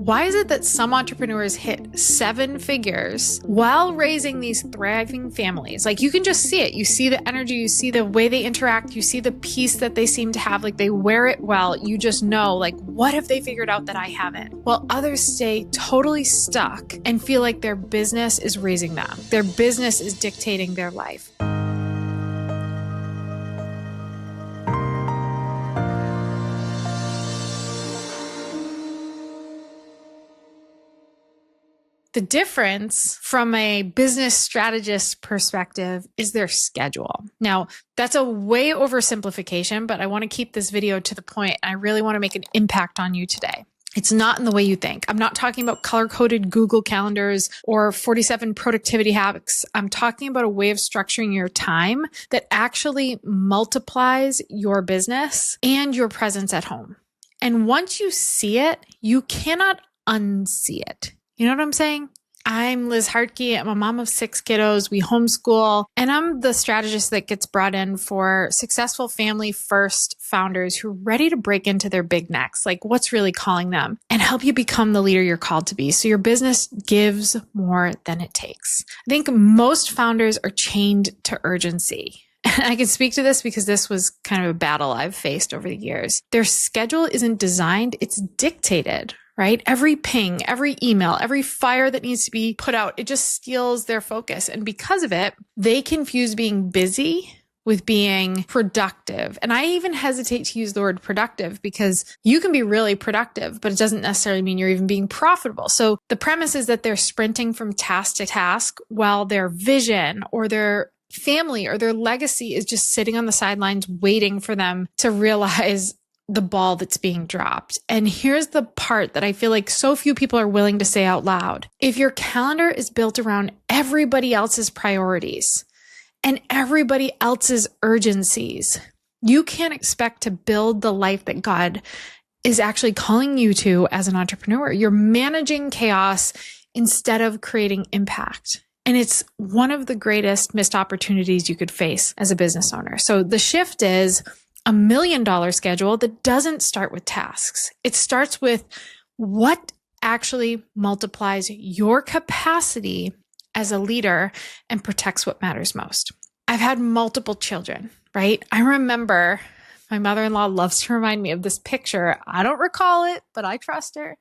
Why is it that some entrepreneurs hit 7 figures while raising these thriving families? Like, you can just see it. You see the energy, you see the way they interact, you see the peace that they seem to have, like they wear it well. You just know, like, what have they figured out that I haven't? While others stay totally stuck and feel like their business is raising them. Their business is dictating their life. The difference from a business strategist perspective is their schedule. Now, that's a way oversimplification, but I want to keep this video to the point. I really want to make an impact on you today. It's not in the way you think. I'm not talking about color-coded Google calendars or 47 productivity hacks. I'm talking about a way of structuring your time that actually multiplies your business and your presence at home. And once you see it, you cannot unsee it. You know what I'm saying? I'm Liz Hartke. I'm a mom of 6 kiddos. We homeschool, and I'm the strategist that gets brought in for successful family first founders who are ready to break into their big next, like what's really calling them, and help you become the leader you're called to be so your business gives more than it takes. I think most founders are chained to urgency. And I can speak to this because this was kind of a battle I've faced over the years. Their schedule isn't designed, it's dictated. Right? Every ping, every email, every fire that needs to be put out, it just steals their focus. And because of it, they confuse being busy with being productive. And I even hesitate to use the word productive because you can be really productive, but it doesn't necessarily mean you're even being profitable. So the premise is that they're sprinting from task to task while their vision or their family or their legacy is just sitting on the sidelines waiting for them to realize the ball that's being dropped. And here's the part that I feel like so few people are willing to say out loud. If your calendar is built around everybody else's priorities and everybody else's urgencies, you can't expect to build the life that God is actually calling you to as an entrepreneur. You're managing chaos instead of creating impact. And it's one of the greatest missed opportunities you could face as a business owner. So the shift is a $1 million schedule that doesn't start with tasks. It starts with what actually multiplies your capacity as a leader and protects what matters most. I've had multiple children, right? I remember my mother-in-law loves to remind me of this picture. I don't recall it, but I trust her.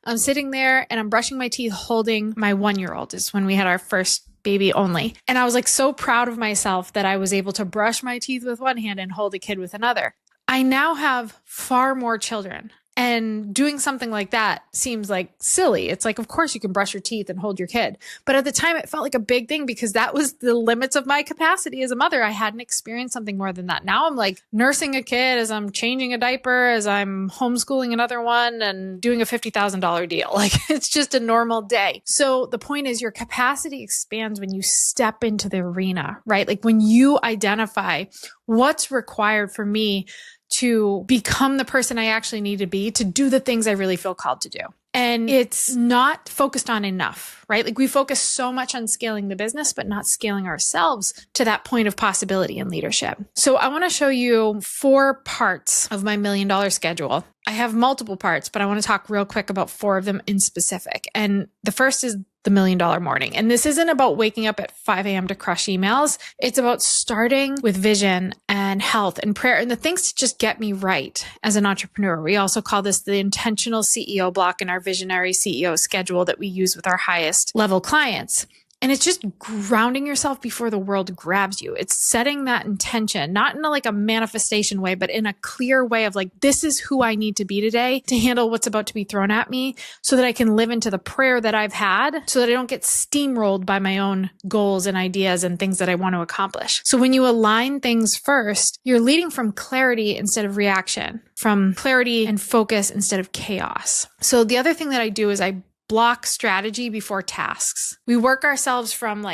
I'm sitting there and I'm brushing my teeth holding my 1-year-old. It's when we had our first baby only. And I was like so proud of myself that I was able to brush my teeth with one hand and hold a kid with another. I now have far more children. And doing something like that seems like silly. It's like, of course you can brush your teeth and hold your kid. But at the time it felt like a big thing because that was the limits of my capacity as a mother. I hadn't experienced something more than that. Now I'm like nursing a kid as I'm changing a diaper, as I'm homeschooling another one and doing a $50,000 deal. Like it's just a normal day. So the point is your capacity expands when you step into the arena, right? Like when you identify what's required for me to become the person I actually need to be, to do the things I really feel called to do. And it's not focused on enough, right? Like we focus so much on scaling the business, but not scaling ourselves to that point of possibility and leadership. So I want to show you 4 parts of my $1 million schedule. I have multiple parts, but I want to talk real quick about 4 of them in specific. And the first is the $1 million morning. And this isn't about waking up at 5 a.m. to crush emails. It's about starting with vision and health and prayer and the things to just get me right as an entrepreneur. We also call this the intentional CEO block in our visionary CEO schedule that we use with our highest level clients. And it's just grounding yourself before the world grabs you. It's setting that intention, not in a manifestation way, but in a clear way of like, this is who I need to be today to handle what's about to be thrown at me so that I can live into the prayer that I've had so that I don't get steamrolled by my own goals and ideas and things that I want to accomplish. So when you align things first, you're leading from clarity instead of reaction, from clarity and focus instead of chaos. So the other thing that I do is I block strategy before tasks. We work ourselves from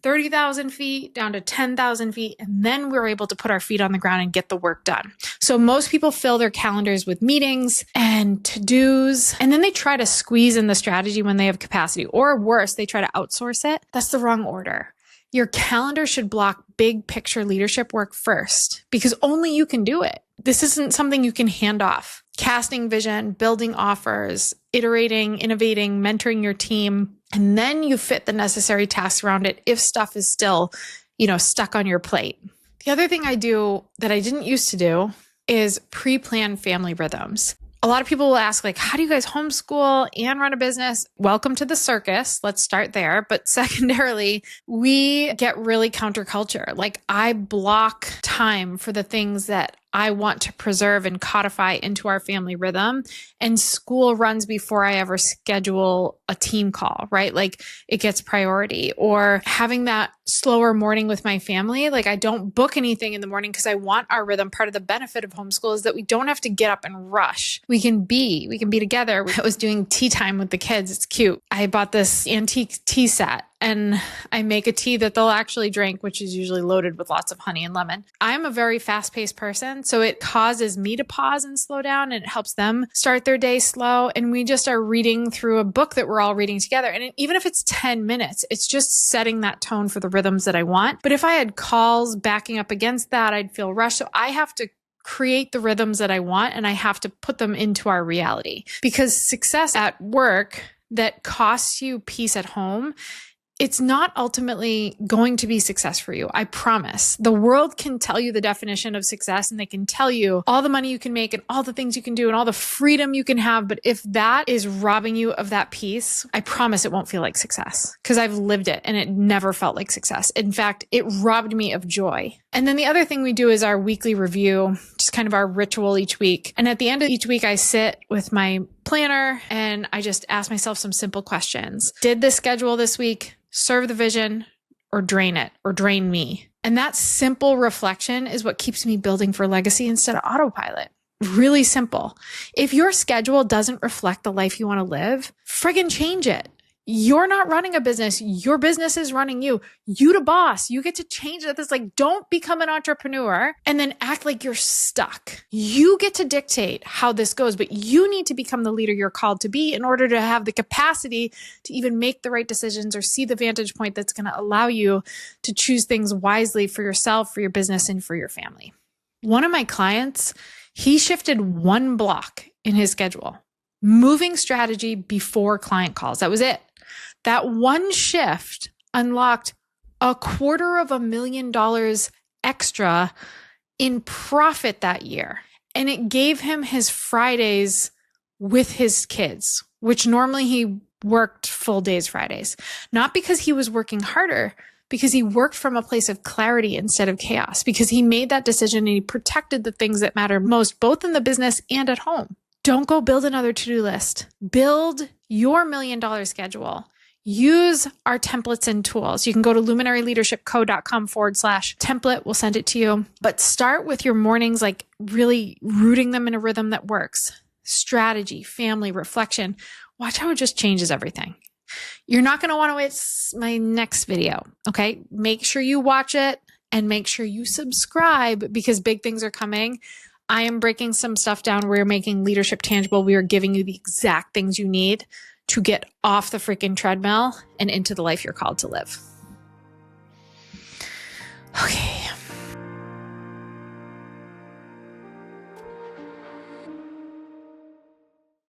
30,000 feet down to 10,000 feet, and then we're able to put our feet on the ground and get the work done. So most people fill their calendars with meetings and to-dos, and then they try to squeeze in the strategy when they have capacity, or worse, they try to outsource it. That's the wrong order. Your calendar should block big picture leadership work first because only you can do it. This isn't something you can hand off. casting vision, building offers, iterating, innovating, mentoring your team, and then you fit the necessary tasks around it if stuff is still, stuck on your plate. The other thing I do that I didn't used to do is pre-plan family rhythms. A lot of people will ask, like, how do you guys homeschool and run a business? Welcome to the circus. Let's start there. But secondarily, we get really counterculture. Like, I block time for the things that I want to preserve and codify into our family rhythm. And school runs before I ever schedule a team call, right? Like, it gets priority. Or having that slower morning with my family. Like, I don't book anything in the morning because I want our rhythm. Part of the benefit of homeschool is that we don't have to get up and rush. We can be together. I was doing tea time with the kids. It's cute. I bought this antique tea set, and I make a tea that they'll actually drink, which is usually loaded with lots of honey and lemon. I'm a very fast-paced person, so it causes me to pause and slow down, and it helps them start their day slow. And we just are reading through a book that we're all reading together. And even if it's 10 minutes, it's just setting that tone for the rhythms that I want. But if I had calls backing up against that, I'd feel rushed. So I have to create the rhythms that I want, and I have to put them into our reality. Because success at work that costs you peace at home, it's not ultimately going to be success for you. I promise. The world can tell you the definition of success, and they can tell you all the money you can make and all the things you can do and all the freedom you can have. But if that is robbing you of that peace, I promise it won't feel like success, because I've lived it and it never felt like success. In fact, it robbed me of joy. And then the other thing we do is our weekly review, just kind of our ritual each week. And at the end of each week, I sit with my planner and I just ask myself some simple questions. Did this schedule this week serve the vision, or drain it, or drain me? And that simple reflection is what keeps me building for legacy instead of autopilot. Really simple. If your schedule doesn't reflect the life you want to live, friggin' change it. You're not running a business. Your business is running you. You the boss. You get to change it. It's like, don't become an entrepreneur and then act like you're stuck. You get to dictate how this goes, but you need to become the leader you're called to be in order to have the capacity to even make the right decisions or see the vantage point that's going to allow you to choose things wisely for yourself, for your business, and for your family. One of my clients, he shifted one block in his schedule, moving strategy before client calls. That was it. That one shift unlocked $250,000 extra in profit that year. And it gave him his Fridays with his kids, which normally he worked full days Fridays. Not because he was working harder, because he worked from a place of clarity instead of chaos, because he made that decision and he protected the things that matter most, both in the business and at home. Don't go build another to-do list. Build your $1 million schedule. Use our templates and tools. You can go to luminaryleadershipco.com/template. We'll send it to you. But start with your mornings, like really rooting them in a rhythm that works. Strategy, family, reflection. Watch how it just changes everything. You're not going to want to waste my next video. Okay. Make sure you watch it and make sure you subscribe, because big things are coming. I am breaking some stuff down. We're making leadership tangible. We are giving you the exact things you need to get off the freaking treadmill and into the life you're called to live. Okay.